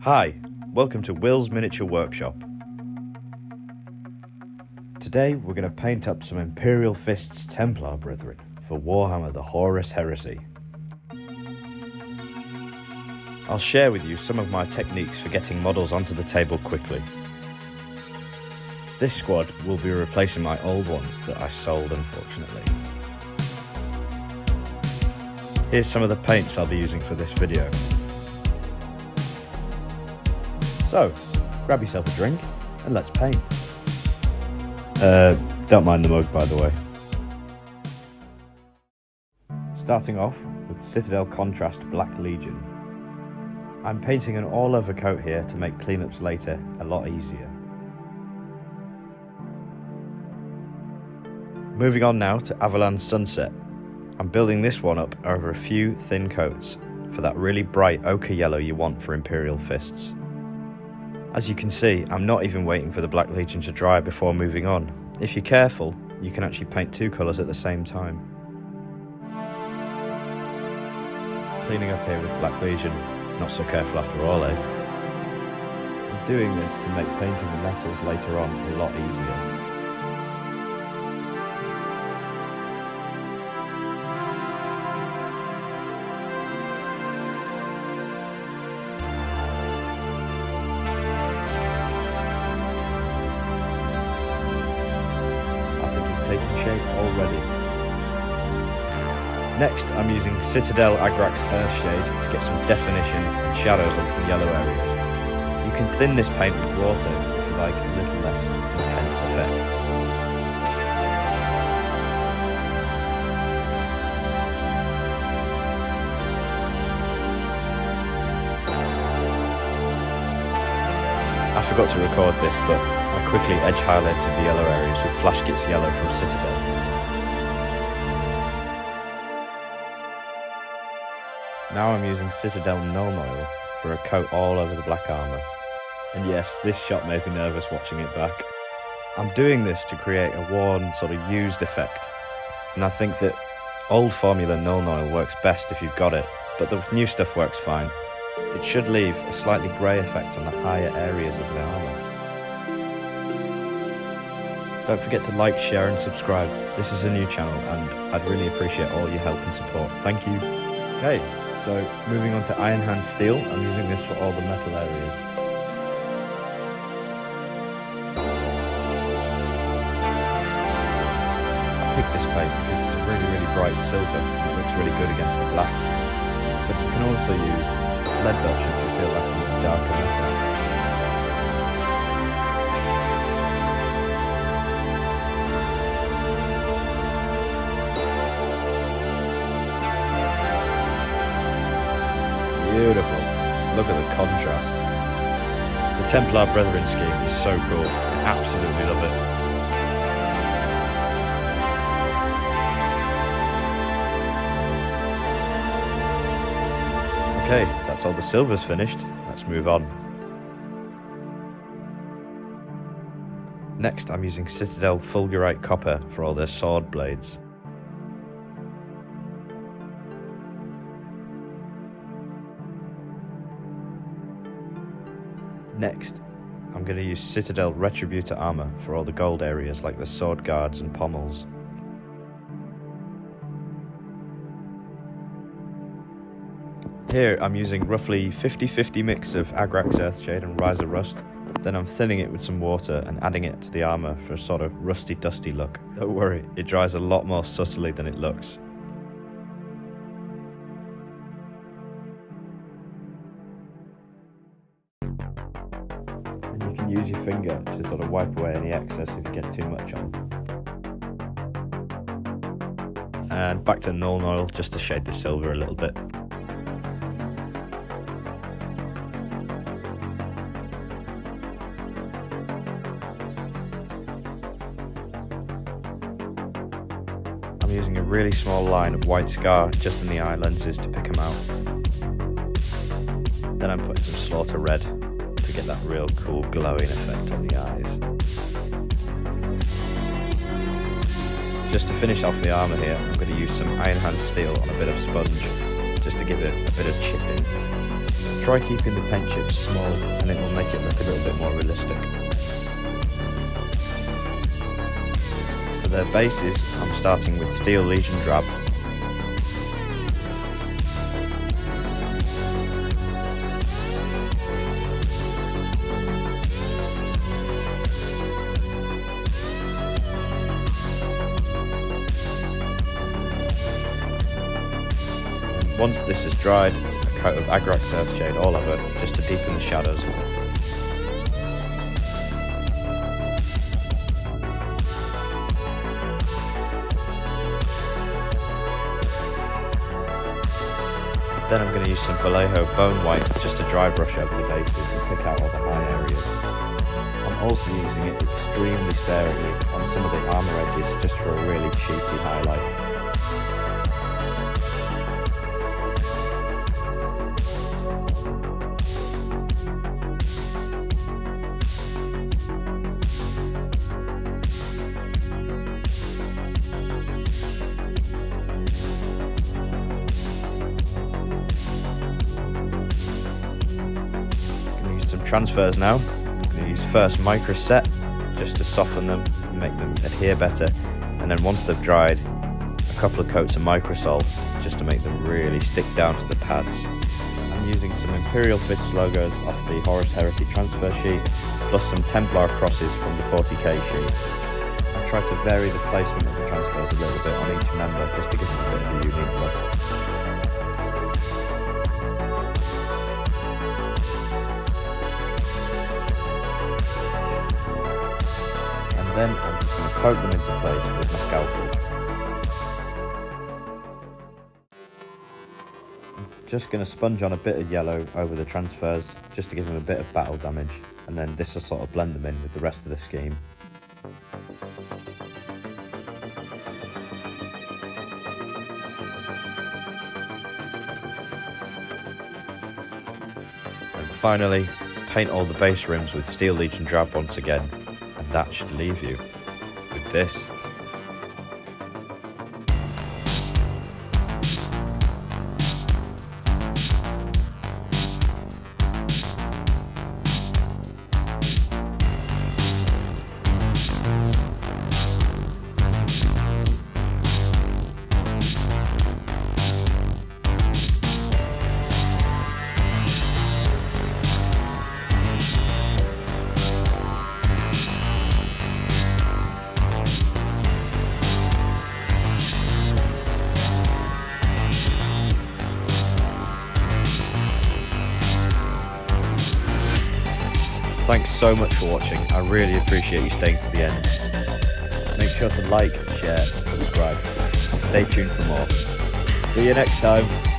Hi, welcome to Will's Miniature Workshop. Today we're going to paint up some Imperial Fists Templar Brethren for Warhammer the Horus Heresy. I'll share with you some of my techniques for getting models onto the table quickly. This squad will be replacing my old ones that I sold, unfortunately. Here's some of the paints I'll be using for this video. So, grab yourself a drink and let's paint. Don't mind the mug, by the way. Starting off with Citadel Contrast Black Legion. I'm painting an all-over coat here to make cleanups later a lot easier. Moving on now to Avalon Sunset. I'm building this one up over a few thin coats for that really bright ochre yellow you want for Imperial Fists. As you can see, I'm not even waiting for the Black Legion to dry before moving on. If you're careful, you can actually paint two colours at the same time. Cleaning up here with Black Legion, not so careful after all, eh? I'm doing this to make painting the metals later on a lot easier. Taking shape already. Next, I'm using Citadel Agrax Earthshade to get some definition and shadows onto the yellow areas. You can thin this paint with water if you like a little less intense effect. I forgot to record this, but I quickly edge highlighted the yellow areas with Flash Kits Yellow from Citadel. Now I'm using Citadel Gnome Oil for a coat all over the black armour. And yes, this shot made me nervous watching it back. I'm doing this to create a worn, sort of used effect. And I think that old formula Gnome Oil works best if you've got it, but the new stuff works fine. It should leave a slightly grey effect on the higher areas of the armour. Don't forget to like, share and subscribe. This is a new channel and I'd really appreciate all your help and support. Thank you. Okay, so moving on to Iron Hand Steel. I'm using this for all the metal areas. I picked this paint because it's a really bright silver and it looks really good against the black. But you can also use lead dot if you feel like a darker metal. Beautiful. Look at the contrast. The Templar Brethren scheme is so cool. I absolutely love it. Okay, that's all the silvers finished. Let's move on. Next, I'm using Citadel Fulgurite Copper for all their sword blades. Next, I'm going to use Citadel Retributor Armour for all the gold areas like the sword guards and pommels. Here I'm using roughly 50-50 mix of Agrax Earthshade and Riser Rust, then I'm thinning it with some water and adding it to the armour for a sort of rusty dusty look. Don't worry, it dries a lot more subtly than it looks. And you can use your finger to sort of wipe away any excess if you get too much on. And back to Gnome Oil just to shade the silver a little bit. I'm using a really small line of white scar just in the eye lenses to pick them out. Then I'm putting some Slaughter Red to get that real cool glowing effect on the eyes. Just to finish off the armour here, I'm going to use some Iron Hand Steel on a bit of sponge, just to give it a bit of chipping. Try keeping the paint chips small and it will make it look a little bit more realistic. For their bases, I'm starting with Steel Legion Drab. Once this is dried, a coat of Agrax Earthshade all over, just to deepen the shadows. Then I'm going to use some Vallejo Bone White just to dry brush over the bases and pick out all the high areas. I'm also using it extremely sparingly on some of the armour edges just for a really cheeky highlight. Some transfers now. I'm going to use first micro set just to soften them and make them adhere better, and then once they've dried, a couple of coats of microsol just to make them really stick down to the pads. I'm using some Imperial Fist logos off the Horus Heresy transfer sheet, plus some Templar crosses from the 40k sheet. I try to vary the placement of the transfers a little bit on each member just to give them a bit of a unique look. Then I'm just going to poke them into place with my scalpel. I'm just going to sponge on a bit of yellow over the transfers just to give them a bit of battle damage, and then this will sort of blend them in with the rest of the scheme. And finally, paint all the base rims with Steel Legion Drab once again. That should leave you with this. Thanks so much for watching, I really appreciate you staying to the end. Make sure to like, share and subscribe. Stay tuned for more. See you next time.